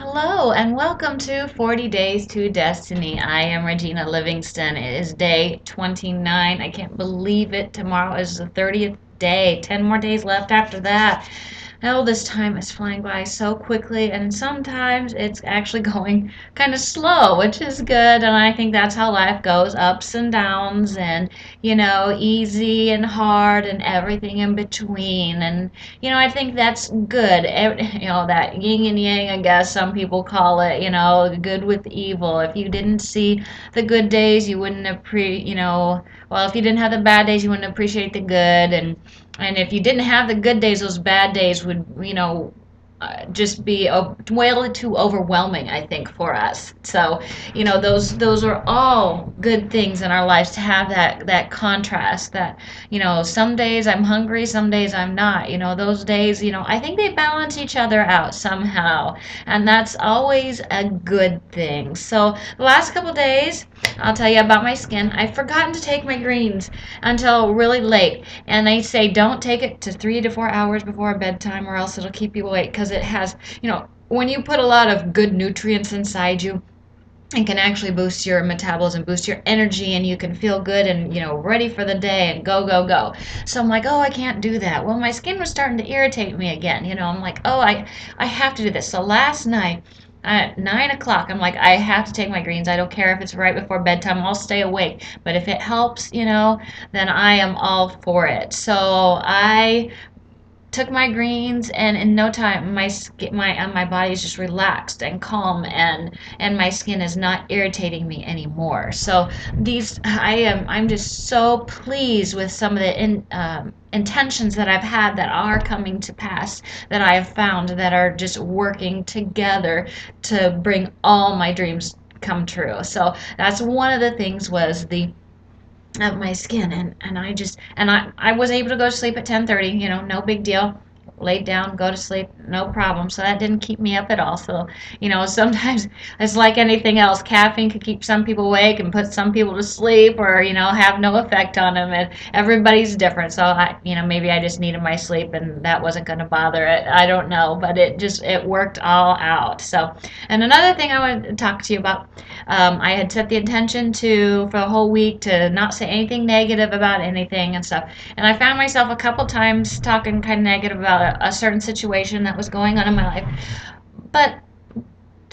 Hello and welcome to 40 Days to Destiny. I am Regina Livingston. It is day 29. I can't believe it. Tomorrow is the 30th day. 10 more days left after that. Oh, this time is flying by so quickly, and sometimes it's actually going kind of slow, which is good. And I think that's how life goes, ups and downs, and easy and hard, and everything in between. And I think that's good. That yin and yang, I guess some people call it. Good with evil. If you didn't see the good days, you wouldn't well, if you didn't have the bad days, you wouldn't appreciate the good, and if you didn't have the good days, those bad days would, just be way too overwhelming, I think, for us. So, those are all good things in our lives to have that contrast. That some days I'm hungry, some days I'm not. Those days, I think they balance each other out somehow, and that's always a good thing. So, the last couple days, I'll tell you about my skin. I've forgotten to take my greens until really late, and they say don't take it to 3 to 4 hours before bedtime, or else it'll keep you awake because it has, when you put a lot of good nutrients inside you, it can actually boost your metabolism, boost your energy, and you can feel good and ready for the day and go go go. So I'm like, oh, I can't do that. Well, my skin was starting to irritate me again. I'm like, oh, I have to do this. So last night at 9 o'clock, I'm like, I have to take my greens. I don't care if it's right before bedtime. I'll stay awake. But if it helps, then I am all for it. So I took my greens, and in no time my body is just relaxed and calm, and my skin is not irritating me anymore. So I'm just so pleased with some of the intentions that I've had that are coming to pass, that I have found that are just working together to bring all my dreams come true. So that's one of the things, was the of my skin, and I was able to go to sleep at 10:30. No big deal. Laid down, go to sleep, no problem. So that didn't keep me up at all. So sometimes it's like anything else. Caffeine could keep some people awake and put some people to sleep, or have no effect on them. And everybody's different. So maybe I just needed my sleep, and that wasn't going to bother it. I don't know, but it worked all out. So, and another thing I wanted to talk to you about. I had set the intention for a whole week to not say anything negative about anything and stuff. And I found myself a couple times talking kind of negative about a certain situation that was going on in my life. But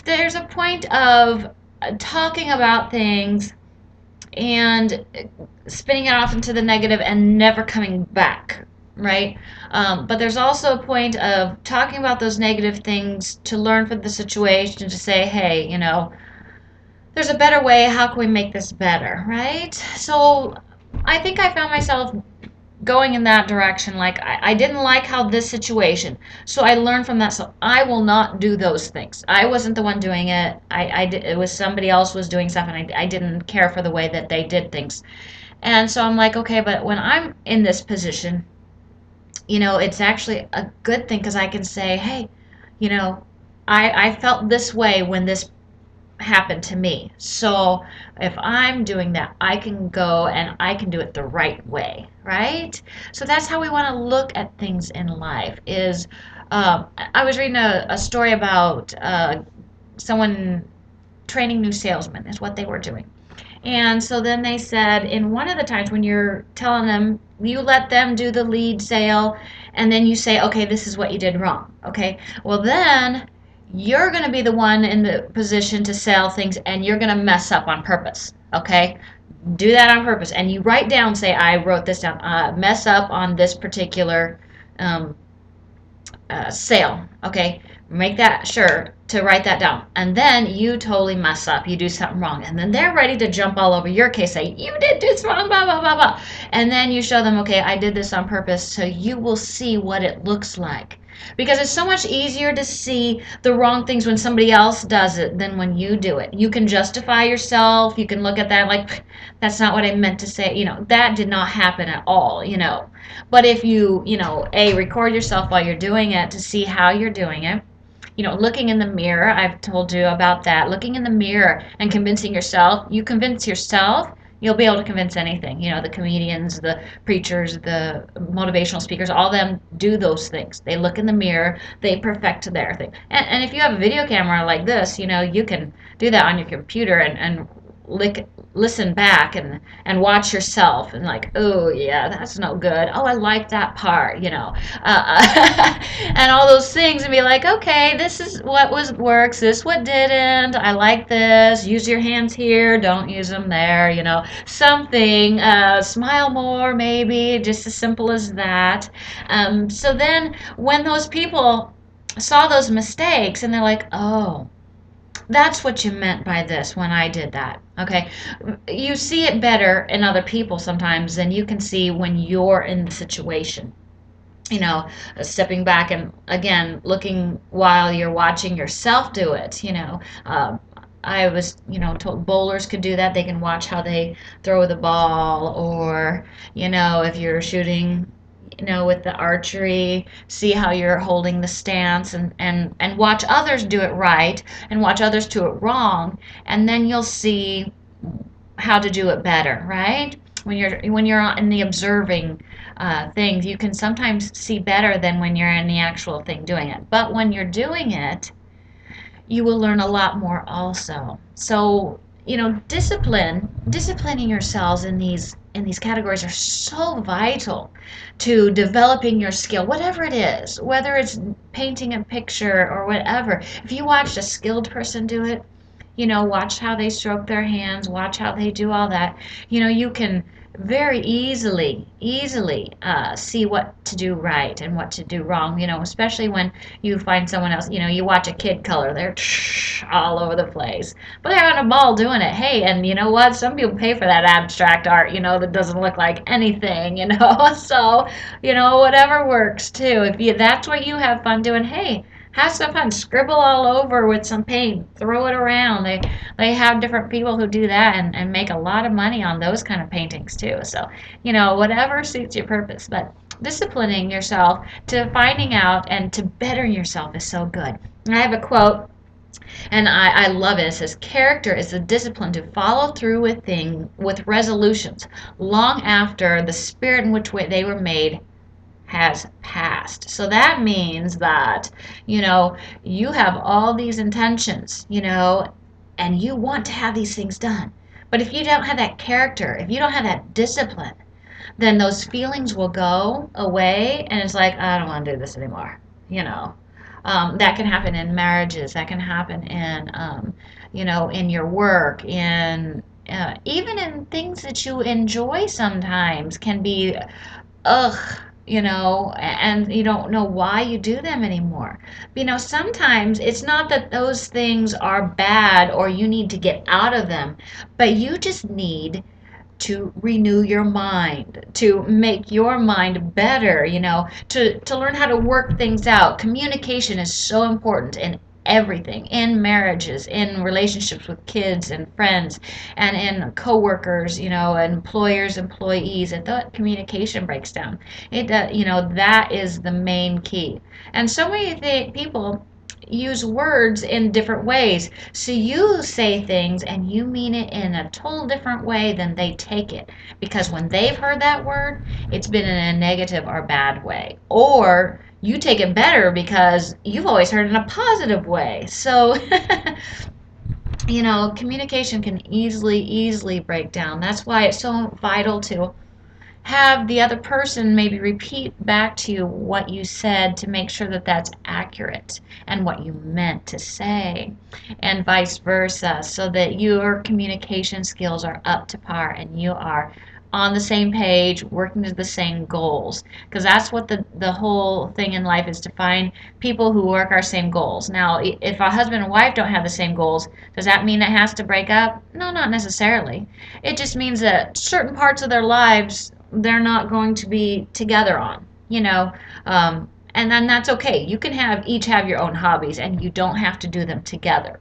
there's a point of talking about things and spinning it off into the negative and never coming back, right? But there's also a point of talking about those negative things to learn from the situation, to say, hey, there's a better way. How can we make this better, right? So I think I found myself going in that direction. Like, I didn't like how this situation, so I learned from that. So I will not do those things. I wasn't the one doing it. It was somebody else was doing stuff, and I didn't care for the way that they did things. And so I'm like, okay, but when I'm in this position, it's actually a good thing, because I can say, hey, I felt this way when this happened to me. So if I'm doing that, I can go and I can do it the right way, right? So that's how we want to look at things in life. I was reading a story about someone training new salesmen, is what they were doing. And so then they said, in one of the times when you're telling them, you let them do the lead sale, and then you say, okay, this is what you did wrong. Okay, well, then you're going to be the one in the position to sell things, and you're going to mess up on purpose. Okay, do that on purpose, and you write down, say, I wrote this down, mess up on this particular sale. Okay, make that sure to write that down, and then you totally mess up, you do something wrong, and then they're ready to jump all over your case, say, you did this wrong, blah blah blah blah, and then you show them, okay, I did this on purpose, so you will see what it looks like. Because it's so much easier to see the wrong things when somebody else does it than when you do it. You can justify yourself. You can look at that like, that's not what I meant to say. That did not happen at all, But if you, record yourself while you're doing it to see how you're doing it, looking in the mirror, I've told you about that. Looking in the mirror and convincing yourself, you convince yourself, You'll be able to convince anything. You know, the comedians, the preachers, the motivational speakers, all of them do those things. They look in the mirror, they perfect their thing. And if you have a video camera like this, you know, you can do that on your computer and listen back and watch yourself and like, oh yeah, that's no good. Oh, I like that part, you know, and all those things, and be like, okay, this is what was works, this what didn't. I like this. Use your hands here, don't use them there, you know, something. Smile more, maybe, just as simple as that. So then, when those people saw those mistakes, and they're like, oh, that's what you meant by this when I did that. Okay. You see it better in other people sometimes than you can see when you're in the situation. You know, stepping back and again looking while you're watching yourself do it. You know, I was, you know, told bowlers could do that. They can watch how they throw the ball, or, you know, if you're shooting, you know, with the archery, see how you're holding the stance, and watch others do it right and watch others do it wrong, and then you'll see how to do it better, right? When you're in the observing things, you can sometimes see better than when you're in the actual thing doing it. But when you're doing it, you will learn a lot more also. So, you know, disciplining yourselves in these categories are so vital to developing your skill, whatever it is, whether it's painting a picture or whatever. If you watch a skilled person do it, you know, watch how they stroke their hands, watch how they do all that. You know, you can very easily see what to do right and what to do wrong. You know, especially when you find someone else. You know, you watch a kid color, they're all over the place, but they're on a ball doing it. Hey, and you know what? Some people pay for that abstract art. You know, that doesn't look like anything. You know, so you know, whatever works too. If you that's what you have fun doing, hey, have some fun. Scribble all over with some paint. Throw it around. They have different people who do that and make a lot of money on those kind of paintings too. So, you know, whatever suits your purpose. But disciplining yourself to finding out and to better yourself is so good. And I have a quote, and I love it. It says, character is the discipline to follow through with resolutions long after the spirit in which they were made has passed. So that means that, you know, you have all these intentions, you know, and you want to have these things done. But if you don't have that character, if you don't have that discipline, then those feelings will go away, and it's like, I don't want to do this anymore, you know. That can happen in marriages, that can happen in, you know, in your work, in even in things that you enjoy sometimes can be, ugh, you know, and you don't know why you do them anymore. You know, sometimes it's not that those things are bad or you need to get out of them, but you just need to renew your mind, to make your mind better, you know, to learn how to work things out. Communication is so important in everything, in marriages, in relationships with kids and friends, and in coworkers, you know, employers, employees. If that communication breaks down, you know, that is the main key. And so many people use words in different ways. So you say things and you mean it in a total different way than they take it. Because when they've heard that word, it's been in a negative or bad way. Or you take it better because you've always heard it in a positive way. So, you know, communication can easily break down. That's why it's so vital to have the other person maybe repeat back to you what you said to make sure that that's accurate and what you meant to say, and vice versa, so that your communication skills are up to par and you are on the same page, working to the same goals. Because that's what the whole thing in life is, to find people who work our same goals. Now, if a husband and wife don't have the same goals, does that mean it has to break up? No, not necessarily. It just means that certain parts of their lives they're not going to be together on, you know, and then that's okay. You can each have your own hobbies, and you don't have to do them together.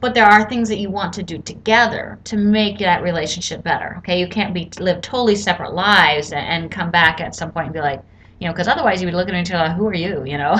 But there are things that you want to do together to make that relationship better. Okay, you can't live totally separate lives and come back at some point and be like, you know, because otherwise you would look at each other like, who are you, you know?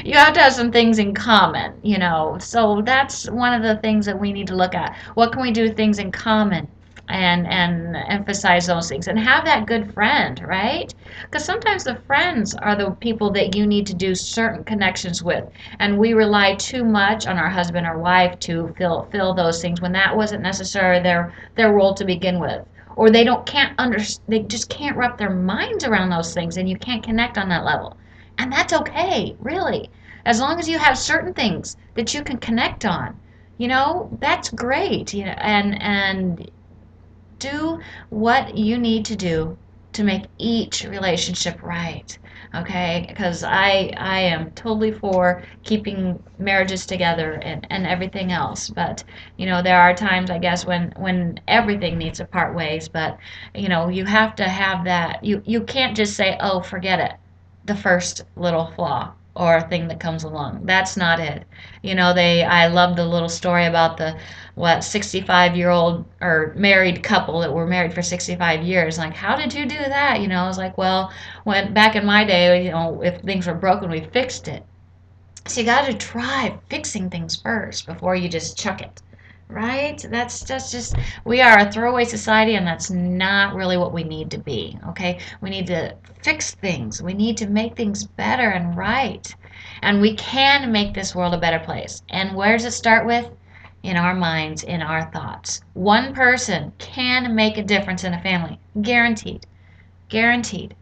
You have to have some things in common, you know. So that's one of the things that we need to look at. What can we do things in common? and emphasize those things and have that good friend, right? Because sometimes the friends are the people that you need to do certain connections with, and we rely too much on our husband or wife to fill those things when that wasn't necessarily their role to begin with, or they just can't wrap their minds around those things, and you can't connect on that level, and that's okay, really, as long as you have certain things that you can connect on. That's great. And do what you need to do to make each relationship right. Okay, because I am totally for keeping marriages together and everything else, but there are times, I guess, when everything needs to part ways. But you have to have that. You can't just say, oh, forget it, the first little flaw or thing that comes along. That's not it. I love the little story about the 65-year-old or married couple that were married for 65 years. Like, how did you do that? I was like, well, when back in my day, if things were broken, we fixed it. So you got to try fixing things first before you just chuck it. Right? That's just, we are a throwaway society, and that's not really what we need to be. Okay? We need to fix things. We need to make things better and right. And we can make this world a better place. And where does it start with? In our minds, in our thoughts. One person can make a difference in a family. Guaranteed. Guaranteed.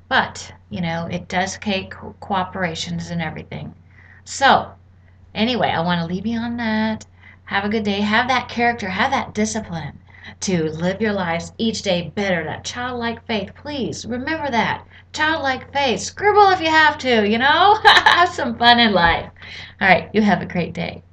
But, it does take cooperations and everything. So, anyway, I want to leave you on that. Have a good day. Have that character, have that discipline to live your lives each day better. That childlike faith. Please remember that. Childlike faith. Scribble if you have to, have some fun in life. All right, you have a great day.